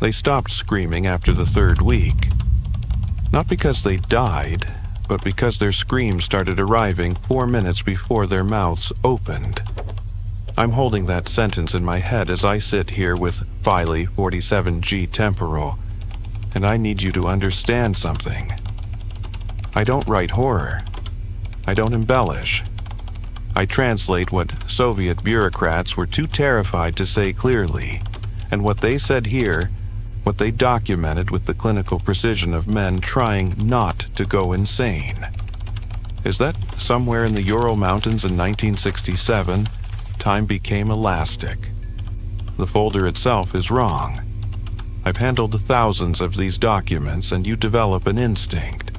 They stopped screaming after the third week. Not because they died, but because their screams started arriving 4 minutes before their mouths opened. I'm holding that sentence in my head as I sit here with Philey 47G Temporal, and I need you to understand something. I don't write horror. I don't embellish. I translate what Soviet bureaucrats were too terrified to say clearly, and what they said here, what they documented with the clinical precision of men trying not to go insane. Is that somewhere in the Ural Mountains in 1967, time became elastic? The folder itself is wrong. I've handled thousands of these documents, and you develop an instinct.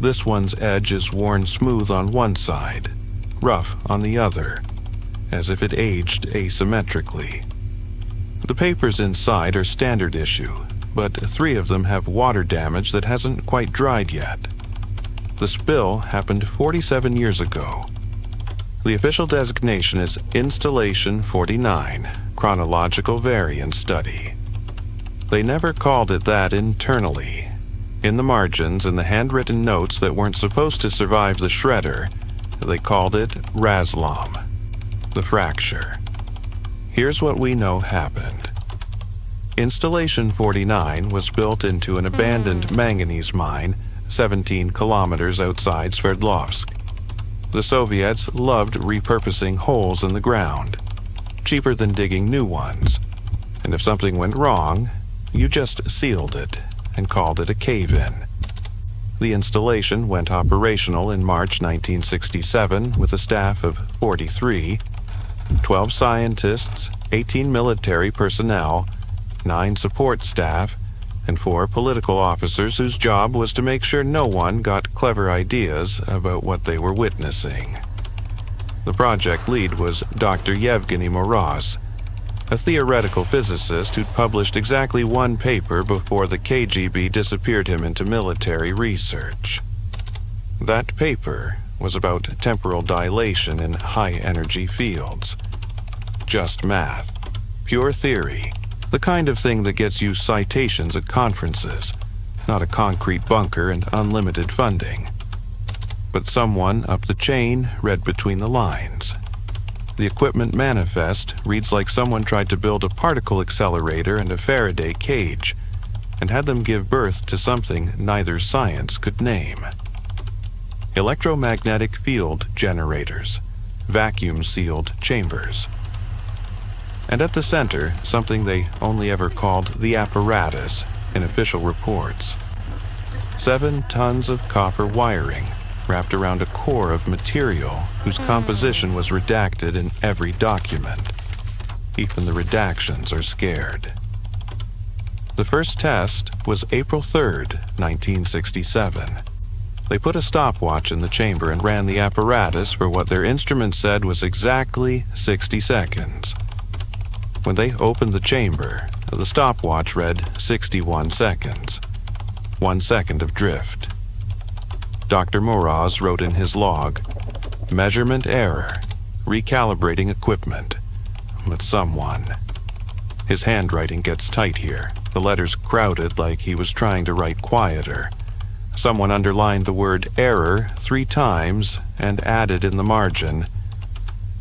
This one's edge is worn smooth on one side, rough on the other, as if it aged asymmetrically. The papers inside are standard issue, but 3 of them have water damage that hasn't quite dried yet. The spill happened 47 years ago. The official designation is Installation 49, Chronological Variance Study. They never called it that internally. In the margins and the handwritten notes that weren't supposed to survive the shredder, they called it Razlom, the fracture. Here's what we know happened. Installation 49 was built into an abandoned manganese mine 17 kilometers outside Sverdlovsk. The Soviets loved repurposing holes in the ground, cheaper than digging new ones. And if something went wrong, you just sealed it and called it a cave-in. The installation went operational in March 1967 with a staff of 43, 12 scientists, 18 military personnel, 9 support staff, and 4 political officers whose job was to make sure no one got clever ideas about what they were witnessing. The project lead was Dr. Yevgeny Moroz, a theoretical physicist who'd published exactly 1 paper before the KGB disappeared him into military research. That paper was about temporal dilation in high-energy fields. Just math. Pure theory. The kind of thing that gets you citations at conferences, not a concrete bunker and unlimited funding. But someone up the chain read between the lines. The equipment manifest reads like someone tried to build a particle accelerator and a Faraday cage, and had them give birth to something neither science could name. Electromagnetic field generators, vacuum-sealed chambers. And at the center, something they only ever called the apparatus in official reports. 7 tons of copper wiring wrapped around a core of material whose composition was redacted in every document. Even the redactions are scared. The first test was April 3rd, 1967. They put a stopwatch in the chamber and ran the apparatus for what their instrument said was exactly 60 seconds. When they opened the chamber, the stopwatch read 61 seconds. 1 second of drift. Dr. Moroz wrote in his log, "Measurement error, recalibrating equipment, but someone." His handwriting gets tight here, the letters crowded like he was trying to write quieter. Someone underlined the word error 3 times and added in the margin,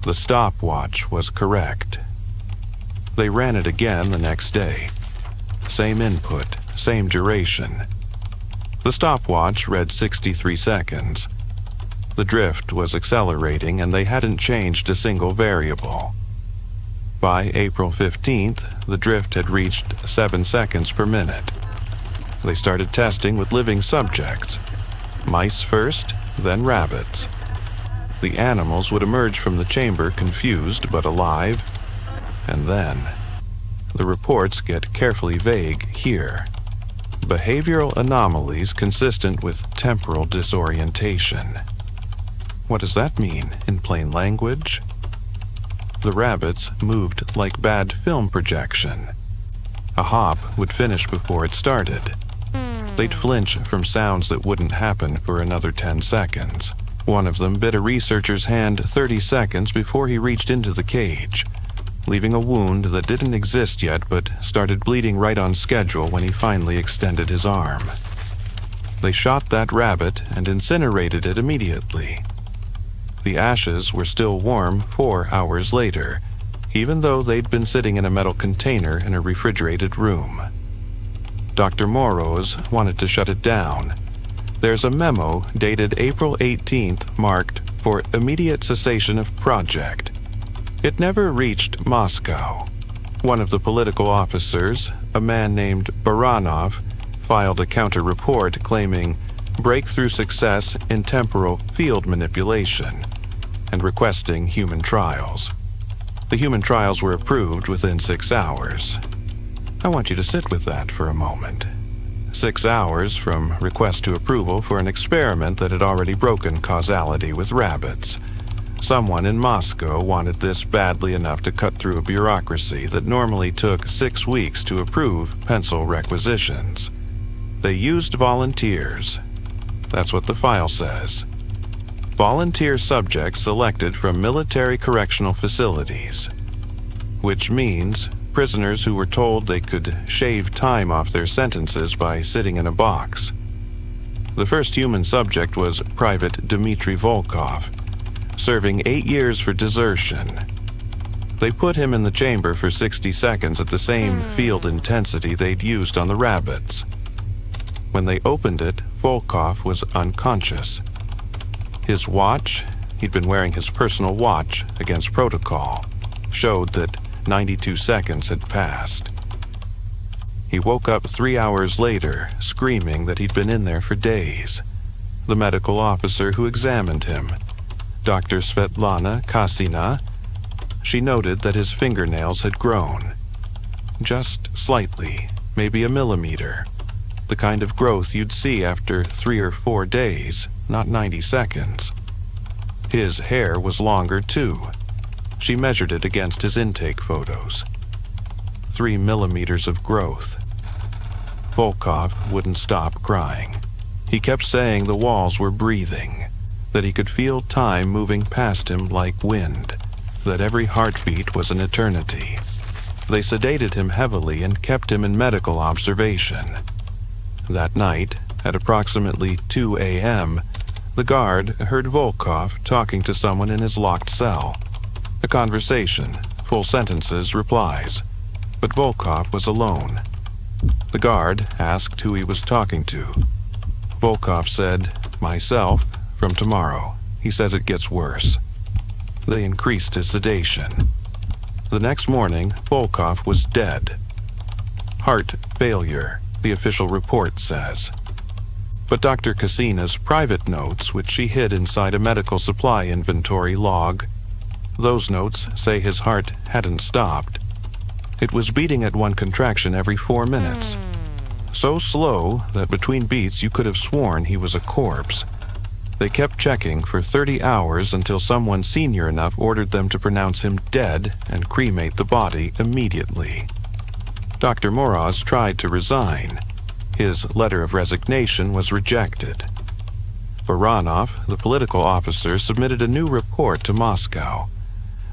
"The stopwatch was correct." They ran it again the next day. Same input, same duration. The stopwatch read 63 seconds. The drift was accelerating and they hadn't changed a single variable. By April 15th, the drift had reached 7 seconds per minute. They started testing with living subjects. Mice first, then rabbits. The animals would emerge from the chamber confused but alive, and then the reports get carefully vague here. Behavioral anomalies consistent with temporal disorientation. What does that mean in plain language? The rabbits moved like bad film projection. A hop would finish before it started. They'd flinch from sounds that wouldn't happen for another 10 seconds. One of them bit a researcher's hand 30 seconds before he reached into the cage. leaving a wound that didn't exist yet but started bleeding right on schedule when he finally extended his arm. They shot that rabbit and incinerated it immediately. The ashes were still warm 4 hours later, even though they'd been sitting in a metal container in a refrigerated room. Dr. Moroz wanted to shut it down. There's a memo dated April 18th marked for immediate cessation of project. It never reached Moscow. One of the political officers, a man named Baranov, filed a counter-report claiming breakthrough success in temporal field manipulation and requesting human trials. The human trials were approved within 6 hours. I want you to sit with that for a moment. 6 hours from request to approval for an experiment that had already broken causality with rabbits. Someone in Moscow wanted this badly enough to cut through a bureaucracy that normally took 6 weeks to approve pencil requisitions. They used volunteers. That's what the file says. Volunteer subjects selected from military correctional facilities, which means prisoners who were told they could shave time off their sentences by sitting in a box. The first human subject was Private Dmitry Volkov, serving 8 years for desertion. They put him in the chamber for 60 seconds at the same field intensity they'd used on the rabbits. When they opened it, Volkov was unconscious. His watch, he'd been wearing his personal watch against protocol, showed that 92 seconds had passed. He woke up 3 hours later, screaming that he'd been in there for days. The medical officer who examined him, Dr. Svetlana Kasina, she noted that his fingernails had grown. Just slightly, maybe a millimeter. The kind of growth you'd see after 3 or 4 days, not 90 seconds. His hair was longer too. She measured it against his intake photos. 3 millimeters of growth. Volkov wouldn't stop crying. He kept saying the walls were breathing, that he could feel time moving past him like wind, that every heartbeat was an eternity. They sedated him heavily and kept him in medical observation. That night, at approximately 2 a.m., the guard heard Volkov talking to someone in his locked cell. A conversation, full sentences, replies. But Volkov was alone. The guard asked who he was talking to. Volkov said, "Myself, from tomorrow. He says it gets worse." They increased his sedation. The next morning, Volkov was dead. Heart failure, the official report says. But Dr. Kasina's private notes, which she hid inside a medical supply inventory log, those notes say his heart hadn't stopped. It was beating at 1 contraction every 4 minutes. So slow that between beats you could have sworn he was a corpse. They kept checking for 30 hours until someone senior enough ordered them to pronounce him dead and cremate the body immediately. Dr. Moroz tried to resign. His letter of resignation was rejected. Baranov, the political officer, submitted a new report to Moscow.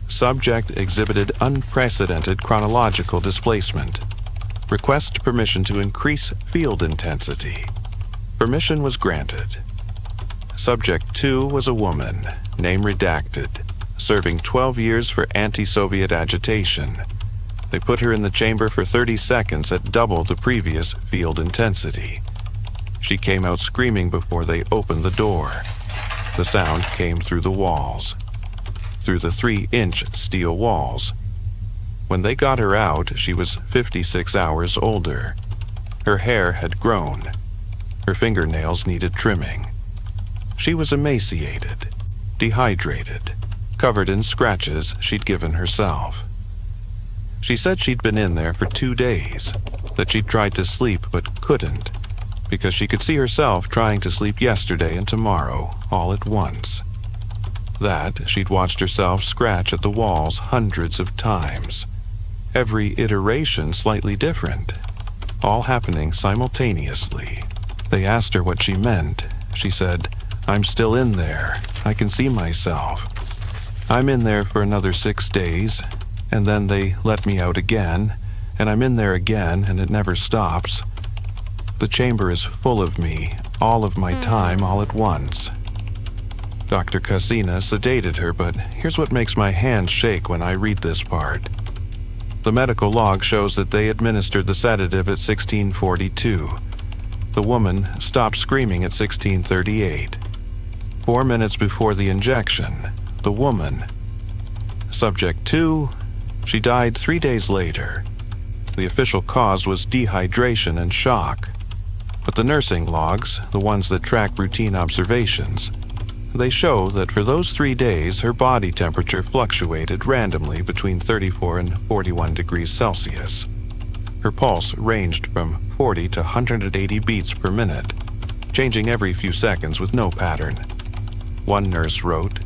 Subject exhibited unprecedented chronological displacement. Request permission to increase field intensity. Permission was granted. Subject 2 was a woman, name redacted, serving 12 years for anti-Soviet agitation. They put her in the chamber for 30 seconds at double the previous field intensity. She came out screaming before they opened the door. The sound came through the walls, through the 3-inch steel walls. When they got her out, she was 56 hours older. Her hair had grown. Her fingernails needed trimming. She was emaciated, dehydrated, covered in scratches she'd given herself. She said she'd been in there for 2 days, that she'd tried to sleep but couldn't, because she could see herself trying to sleep yesterday and tomorrow all at once. That she'd watched herself scratch at the walls hundreds of times, every iteration slightly different, all happening simultaneously. They asked her what she meant. She said, "I'm still in there. I can see myself. I'm in there for another 6 days, and then they let me out again, and I'm in there again, and it never stops. The chamber is full of me, all of my time, all at once. Dr. Casina sedated her, but here's what makes my hands shake when I read this part. The medical log shows that they administered the sedative at 16:42. The woman stopped screaming at 16:38. 4 minutes before the injection, the woman. Subject 2, she died 3 days later. The official cause was dehydration and shock. But the nursing logs, the ones that track routine observations, they show that for those 3 days her body temperature fluctuated randomly between 34 and 41 degrees Celsius. Her pulse ranged from 40 to 180 beats per minute, changing every few seconds with no pattern. One nurse wrote,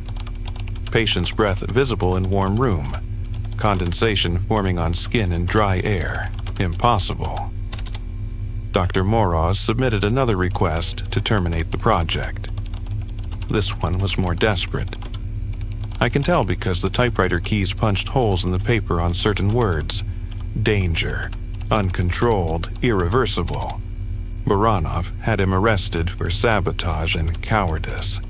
"Patient's breath visible in warm room. Condensation forming on skin in dry air. Impossible." Dr. Moroz submitted another request to terminate the project. This one was more desperate. I can tell because the typewriter keys punched holes in the paper on certain words. Danger, uncontrolled, irreversible. Baranov had him arrested for sabotage and cowardice.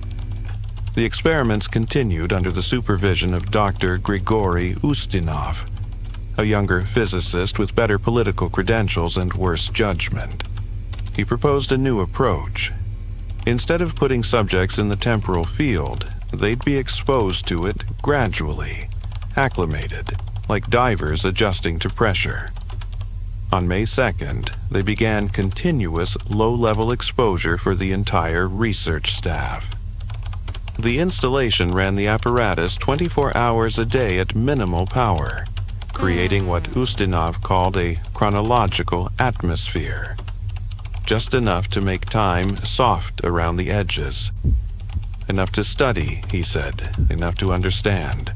The experiments continued under the supervision of Dr. Grigory Ustinov, a younger physicist with better political credentials and worse judgment. He proposed a new approach. Instead of putting subjects in the temporal field, they'd be exposed to it gradually, acclimated, like divers adjusting to pressure. On May 2nd, they began continuous low-level exposure for the entire research staff. The installation ran the apparatus 24 hours a day at minimal power, creating what Ustinov called a chronological atmosphere. Just enough to make time soft around the edges. Enough to study, he said, enough to understand.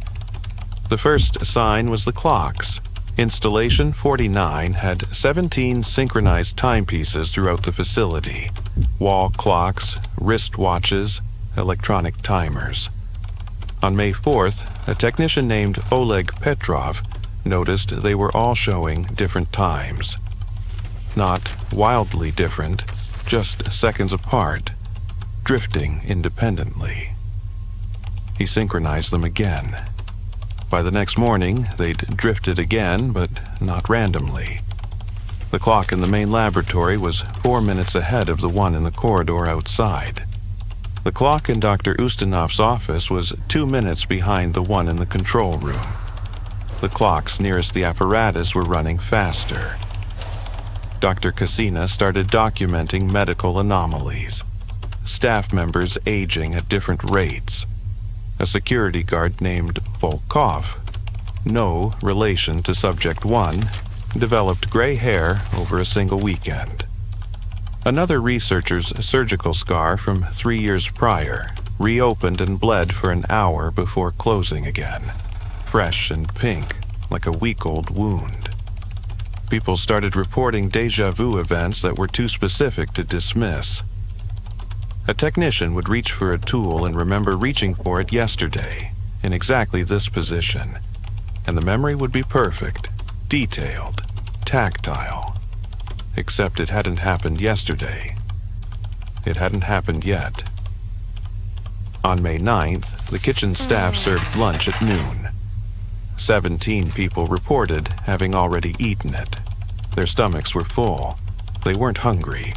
The first sign was the clocks. Installation 49 had 17 synchronized timepieces throughout the facility. Wall clocks, wristwatches, electronic timers. On May 4th, a technician named Oleg Petrov noticed they were all showing different times. Not wildly different, just seconds apart, drifting independently. He synchronized them again. By the next morning, they'd drifted again, but not randomly. The clock in the main laboratory was 4 minutes ahead of the one in the corridor outside. The clock in Dr. Ustinov's office was 2 minutes behind the one in the control room. The clocks nearest the apparatus were running faster. Dr. Casina started documenting medical anomalies. Staff members aging at different rates. A security guard named Volkov, no relation to Subject 1, developed gray hair over a single weekend. Another researcher's surgical scar from 3 years prior reopened and bled for an hour before closing again, fresh and pink, like a week-old wound. People started reporting déjà vu events that were too specific to dismiss. A technician would reach for a tool and remember reaching for it yesterday, in exactly this position, and the memory would be perfect, detailed, tactile. Except it hadn't happened yesterday. It hadn't happened yet. On May 9th, the kitchen staff served lunch at noon. 17 people reported having already eaten it. Their stomachs were full. They weren't hungry,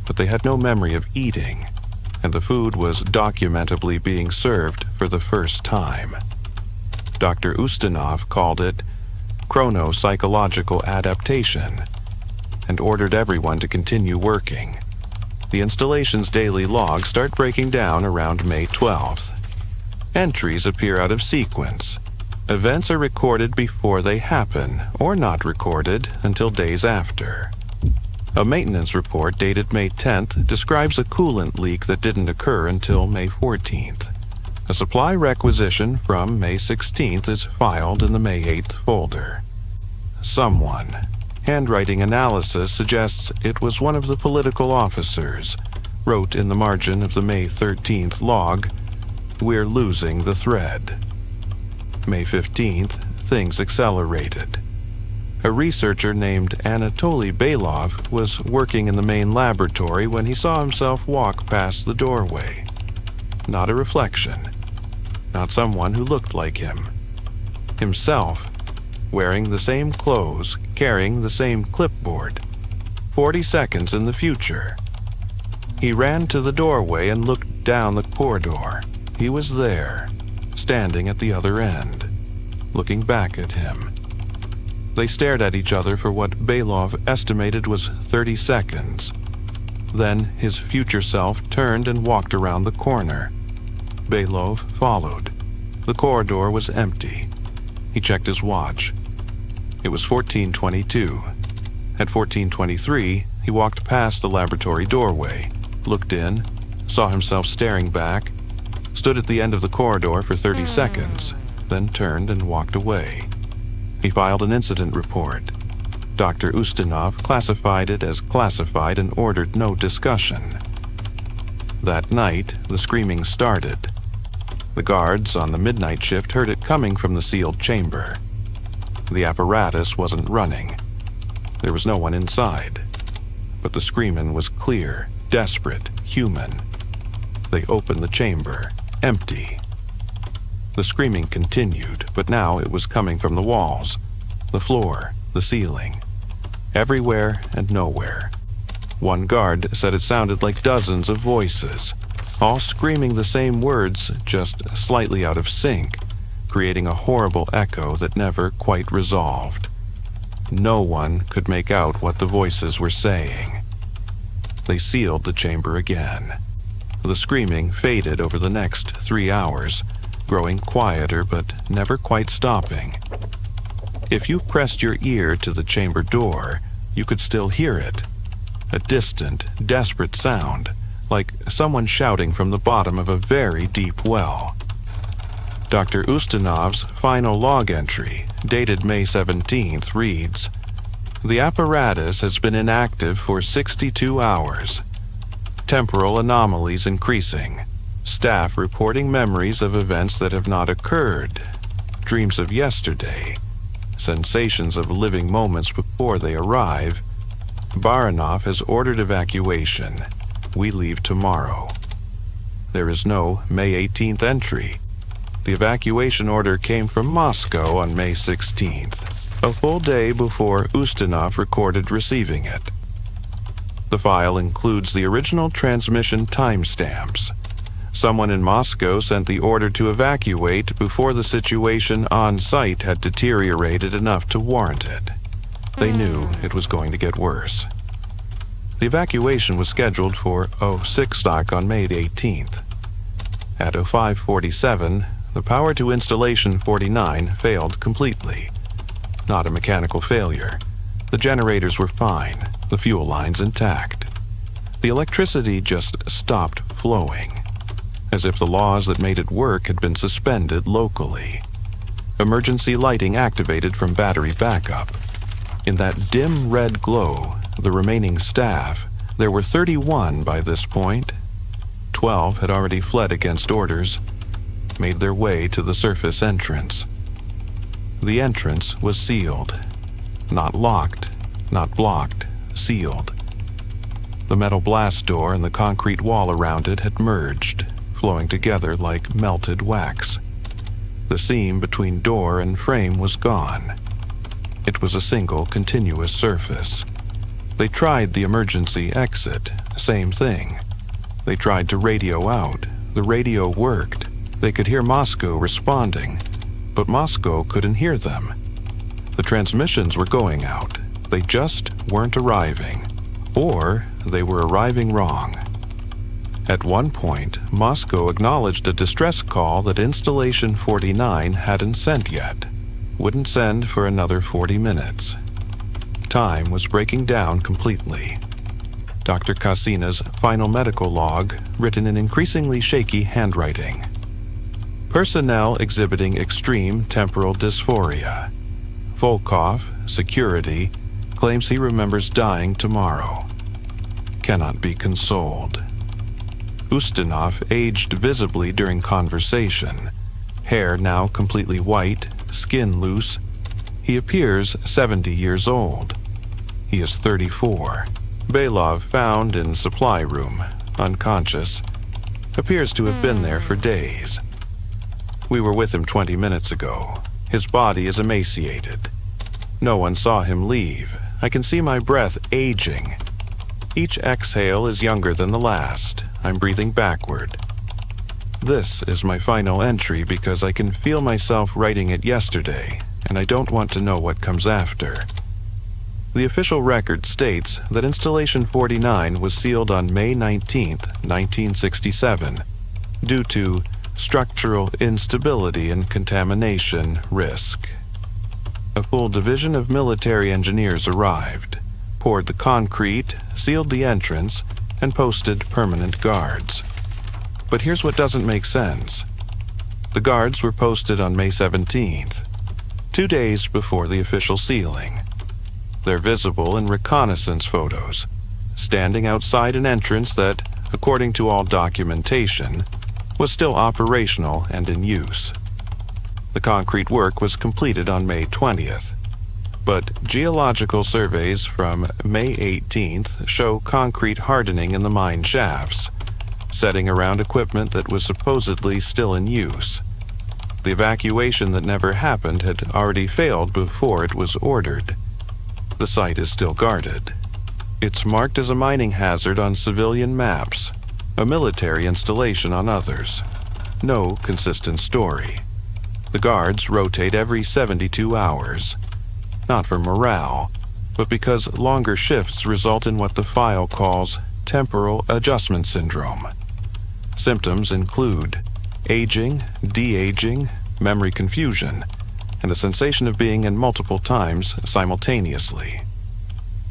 but they had no memory of eating, and the food was documentably being served for the first time. Dr. Ustinov called it chronopsychological adaptation and ordered everyone to continue working. The installation's daily logs start breaking down around May 12th. Entries appear out of sequence. Events are recorded before they happen, or not recorded until days after. A maintenance report dated May 10th describes a coolant leak that didn't occur until May 14th. A supply requisition from May 16th is filed in the May 8th folder. Someone. Handwriting analysis suggests it was one of the political officers, wrote in the margin of the May 13th log, "We're losing the thread." May 15th, things accelerated. A researcher named Anatoly Belov was working in the main laboratory when he saw himself walk past the doorway. Not a reflection. Not someone who looked like him. Himself, wearing the same clothes, carrying the same clipboard. 40 seconds in the future. He ran to the doorway and looked down the corridor. He was there, standing at the other end, looking back at him. They stared at each other for what Belov estimated was 30 seconds. Then his future self turned and walked around the corner. Belov followed. The corridor was empty. He checked his watch. It was 14:22. At 14:23, he walked past the laboratory doorway, looked in, saw himself staring back, stood at the end of the corridor for 30 seconds, then turned and walked away. He filed an incident report. Dr. Ustinov classified it as classified and ordered no discussion. That night, the screaming started. The guards on the midnight shift heard it coming from the sealed chamber. The apparatus wasn't running. There was no one inside. But the screaming was clear, desperate, human. They opened the chamber, empty. The screaming continued, but now it was coming from the walls, the floor, the ceiling. Everywhere and nowhere. One guard said it sounded like dozens of voices, all screaming the same words, just slightly out of sync, creating a horrible echo that never quite resolved. No one could make out what the voices were saying. They sealed the chamber again. The screaming faded over the next 3 hours, growing quieter but never quite stopping. If you pressed your ear to the chamber door, you could still hear it. A distant, desperate sound, like someone shouting from the bottom of a very deep well. Dr. Ustinov's final log entry, dated May 17th, reads, "The apparatus has been inactive for 62 hours. Temporal anomalies increasing. Staff reporting memories of events that have not occurred. Dreams of yesterday. Sensations of living moments before they arrive. Baranov has ordered evacuation. We leave tomorrow." There is no May 18th entry. The evacuation order came from Moscow on May 16th, a full day before Ustinov recorded receiving it. The file includes the original transmission timestamps. Someone in Moscow sent the order to evacuate before the situation on site had deteriorated enough to warrant it. They knew it was going to get worse. The evacuation was scheduled for 06 on May 18th. At 05:47, the power to installation 49 failed completely. Not a mechanical failure. The generators were fine, the fuel lines intact. The electricity just stopped flowing, as if the laws that made it work had been suspended locally. Emergency lighting activated from battery backup. In that dim red glow, the remaining staff, there were 31 by this point. 12 had already fled against orders, made their way to the surface entrance. The entrance was sealed. Not locked, not blocked, sealed. The metal blast door and the concrete wall around it had merged, flowing together like melted wax. The seam between door and frame was gone. It was a single continuous surface. They tried the emergency exit, same thing. They tried to radio out. The radio worked. They could hear Moscow responding, but Moscow couldn't hear them. The transmissions were going out. They just weren't arriving. Or they were arriving wrong. At one point, Moscow acknowledged a distress call that Installation 49 hadn't sent yet. Wouldn't send for another 40 minutes. Time was breaking down completely. Dr. Kasina's final medical log, written in increasingly shaky handwriting. Personnel exhibiting extreme temporal dysphoria. Volkov, security, claims he remembers dying tomorrow. Cannot be consoled. Ustinov aged visibly during conversation, hair now completely white, skin loose. He appears 70 years old. He is 34. Belov found in supply room, unconscious. Appears to have been there for days. We were with him 20 minutes ago. His body is emaciated. No one saw him leave. I can see my breath aging. Each exhale is younger than the last. I'm breathing backward. This is my final entry because I can feel myself writing it yesterday, and I don't want to know what comes after. The official record states that Installation 49 was sealed on May 19, 1967, due to structural instability and contamination risk. A full division of military engineers arrived, poured the concrete, sealed the entrance, and posted permanent guards. But here's what doesn't make sense. The guards were posted on May 17th, 2 days before the official sealing. They're visible in reconnaissance photos, standing outside an entrance that, according to all documentation, was still operational and in use. The concrete work was completed on May 20th, but geological surveys from May 18th show concrete hardening in the mine shafts, setting around equipment that was supposedly still in use. The evacuation that never happened had already failed before it was ordered. The site is still guarded. It's marked as a mining hazard on civilian maps, a military installation on others. No consistent story. The guards rotate every 72 hours. Not for morale, but because longer shifts result in what the file calls temporal adjustment syndrome. Symptoms include aging, de-aging, memory confusion, and the sensation of being in multiple times simultaneously.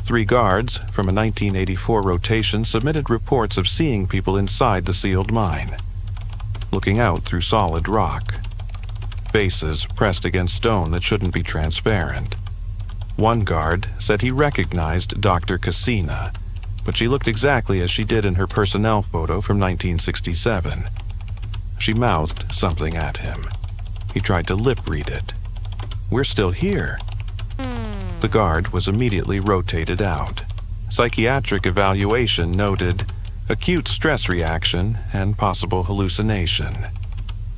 3 guards from a 1984 rotation submitted reports of seeing people inside the sealed mine, looking out through solid rock. Faces pressed against stone that shouldn't be transparent. One guard said he recognized Dr. Cassina, but she looked exactly as she did in her personnel photo from 1967. She mouthed something at him. He tried to lip-read it. "We're still here." The guard was immediately rotated out. Psychiatric evaluation noted acute stress reaction and possible hallucination.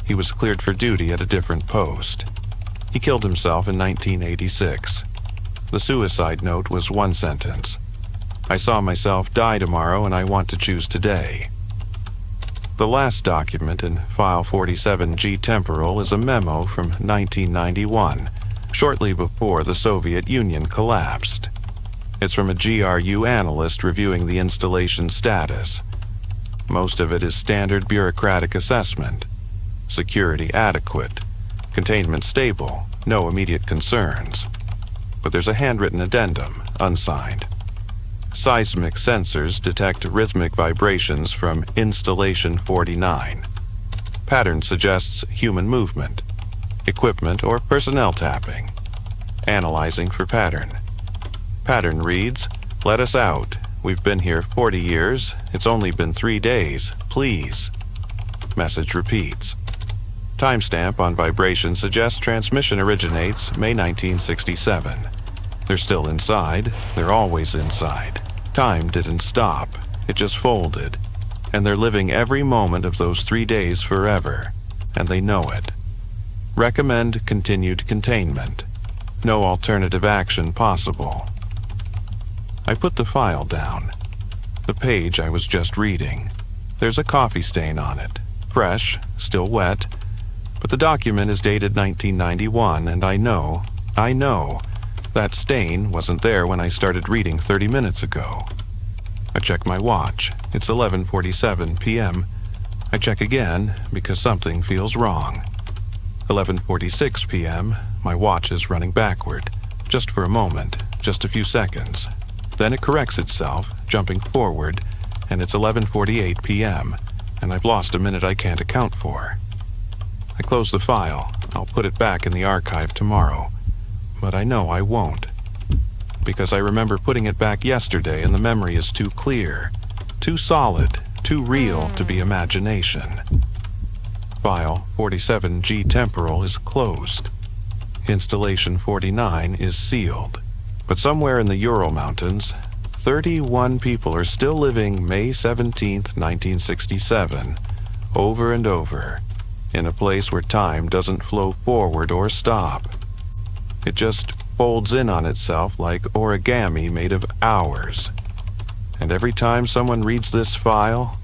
He was cleared for duty at a different post. He killed himself in 1986. The suicide note was 1 sentence. "I saw myself die tomorrow and I want to choose today." The last document in File 47G Temporal is a memo from 1991, shortly before the Soviet Union collapsed. It's from a GRU analyst reviewing the installation status. Most of it is standard bureaucratic assessment. Security adequate. Containment stable. No immediate concerns. But there's a handwritten addendum, unsigned. Seismic sensors detect rhythmic vibrations from Installation 49. Pattern suggests human movement, equipment or personnel tapping. Analyzing for pattern. Pattern reads, "Let us out. We've been here 40 years. It's only been 3 days. Please." Message repeats. Timestamp on vibration suggests transmission originates May 1967. They're still inside. They're always inside. Time didn't stop. It just folded. And they're living every moment of those 3 days forever. And they know it. Recommend continued containment. No alternative action possible. I put the file down. The page I was just reading. There's a coffee stain on it. Fresh, still wet. But the document is dated 1991, and I know, that stain wasn't there when I started reading 30 minutes ago. I check my watch. It's 11:47 p.m. I check again because something feels wrong. 11:46 p.m., my watch is running backward, just for a moment, just a few seconds. Then it corrects itself, jumping forward, and it's 11:48 p.m., and I've lost a minute I can't account for. I close the file. I'll put it back in the archive tomorrow. But I know I won't. Because I remember putting it back yesterday and the memory is too clear, too solid, too real to be imagination. File 47G Temporal is closed. Installation 49 is sealed. But somewhere in the Ural Mountains, 31 people are still living May 17, 1967, over and over, in a place where time doesn't flow forward or stop. It just folds in on itself like origami made of hours. And every time someone reads this file,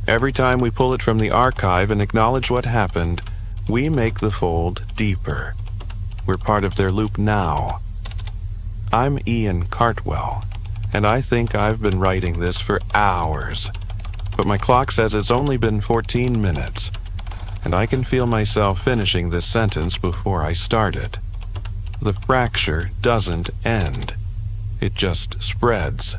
every time we pull it from the archive and acknowledge what happened, we make the fold deeper. We're part of their loop now. I'm Ian Cartwell, and I think I've been writing this for hours. But my clock says it's only been 14 minutes, and I can feel myself finishing this sentence before I start it. The fracture doesn't end. It just spreads.